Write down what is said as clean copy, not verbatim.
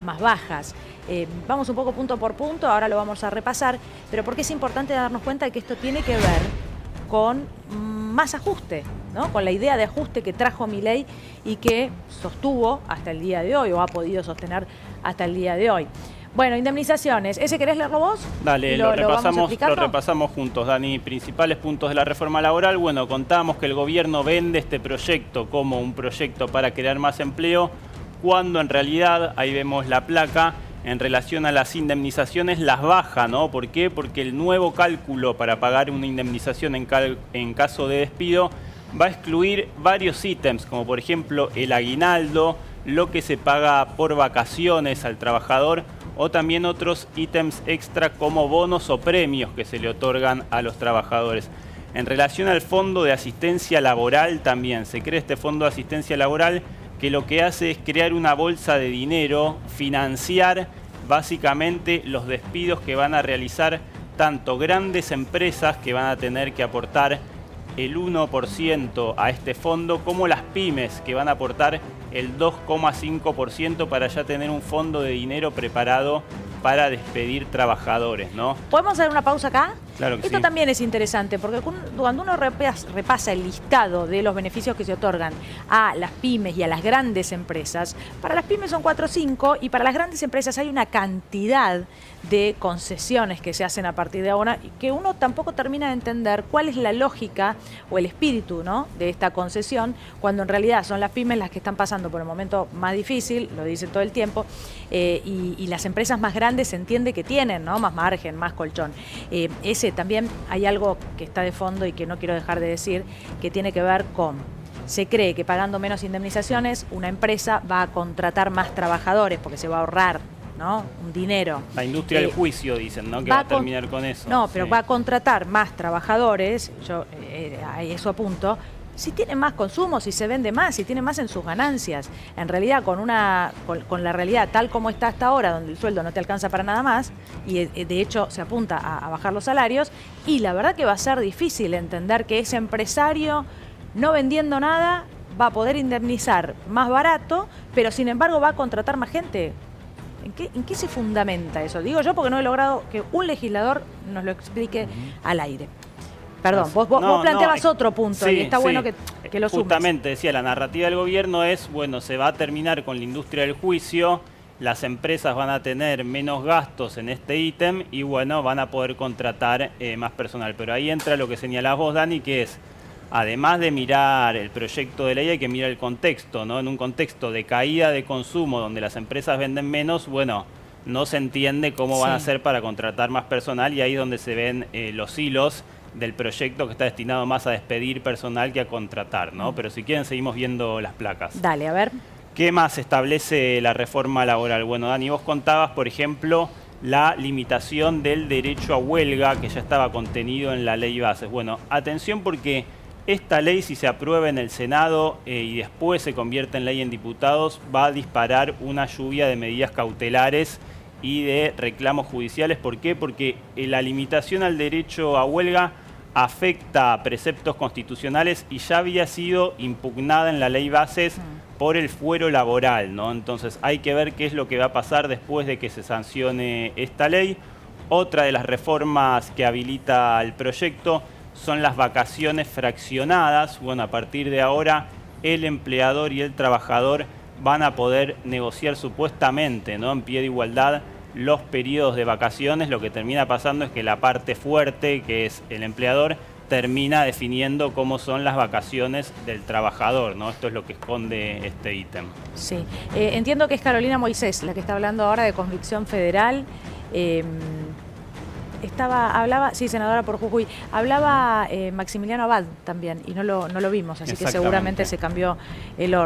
más bajas. Vamos un poco punto por punto, ahora lo vamos a repasar, pero porque es importante darnos cuenta de que esto tiene que ver con más ajuste, ¿no? Con la idea de ajuste que trajo Milei y que sostuvo hasta el día de hoy, o ha podido sostener hasta el día de hoy. Bueno, indemnizaciones. ¿Ese querés leerlo vos? Dale, lo repasamos juntos, Dani. Principales puntos de la reforma laboral. Bueno, contamos que el gobierno vende este proyecto como un proyecto para crear más empleo, cuando en realidad, ahí vemos la placa, en relación a las indemnizaciones las baja, ¿no? ¿Por qué? Porque el nuevo cálculo para pagar una indemnización en caso de despido va a excluir varios ítems, como por ejemplo el aguinaldo, lo que se paga por vacaciones al trabajador, o también otros ítems extra como bonos o premios que se le otorgan a los trabajadores. En relación al fondo de asistencia laboral también, se crea este fondo de asistencia laboral que lo que hace es crear una bolsa de dinero, financiar básicamente los despidos que van a realizar tanto grandes empresas que van a tener que aportar el 1% a este fondo, como las pymes que van a aportar el 2,5% para ya tener un fondo de dinero preparado para despedir trabajadores, ¿no? ¿Podemos hacer una pausa acá? Claro que Esto sí. También es interesante, porque cuando uno repasa el listado de los beneficios que se otorgan a las pymes y a las grandes empresas, para las pymes son 4 o 5 y para las grandes empresas hay una cantidad de concesiones que se hacen a partir de ahora y que uno tampoco termina de entender cuál es la lógica o el espíritu, ¿no?, de esta concesión, cuando en realidad son las pymes las que están pasando por el momento más difícil, lo dicen todo el tiempo, y las empresas más grandes se entiende que tienen, ¿no?, más margen, más colchón. También hay algo que está de fondo y que no quiero dejar de decir, que tiene que ver con: se cree que pagando menos indemnizaciones una empresa va a contratar más trabajadores porque se va a ahorrar, ¿no?, un dinero. La industria del juicio, dicen, ¿no?, que va a terminar con eso. No, pero sí, va a contratar más trabajadores, yo a eso apunto, si tiene más consumo, si se vende más, si tiene más en sus ganancias. En realidad, con la realidad tal como está hasta ahora, donde el sueldo no te alcanza para nada más, y de hecho se apunta a bajar los salarios, y la verdad que va a ser difícil entender que ese empresario, no vendiendo nada, va a poder indemnizar más barato, pero sin embargo va a contratar más gente. ¿En qué se fundamenta eso? Digo yo porque no he logrado que un legislador nos lo explique al aire. Perdón, vos planteabas otro punto, sí, y está bueno que lo sumes. Justamente, decía, la narrativa del gobierno es, bueno, se va a terminar con la industria del juicio, las empresas van a tener menos gastos en este ítem y, bueno, van a poder contratar más personal. Pero ahí entra lo que señalás vos, Dani, que es, además de mirar el proyecto de ley, hay que mirar el contexto, ¿no? En un contexto de caída de consumo donde las empresas venden menos, bueno, no se entiende cómo van a hacer para contratar más personal, y ahí es donde se ven los hilos del proyecto, que está destinado más a despedir personal que a contratar, ¿no? Pero si quieren seguimos viendo las placas. Dale, a ver. ¿Qué más establece la reforma laboral? Bueno, Dani, vos contabas, por ejemplo, la limitación del derecho a huelga, que ya estaba contenido en la ley bases. Bueno, atención, porque esta ley, si se aprueba en el Senado y después se convierte en ley en diputados, va a disparar una lluvia de medidas cautelares y de reclamos judiciales. ¿Por qué? Porque la limitación al derecho a huelga afecta a preceptos constitucionales y ya había sido impugnada en la ley bases por el fuero laboral, ¿no? Entonces hay que ver qué es lo que va a pasar después de que se sancione esta ley. Otra de las reformas que habilita el proyecto son las vacaciones fraccionadas. Bueno, a partir de ahora el empleador y el trabajador van a poder negociar supuestamente, ¿no?, en pie de igualdad los periodos de vacaciones. Lo que termina pasando es que la parte fuerte, que es el empleador, termina definiendo cómo son las vacaciones del trabajador, ¿no? Esto es lo que esconde este ítem. Sí, entiendo que es Carolina Moisés la que está hablando ahora de convicción federal. Hablaba, sí, senadora por Jujuy, hablaba Maximiliano Abad también, y no lo vimos, así que seguramente se cambió el orden.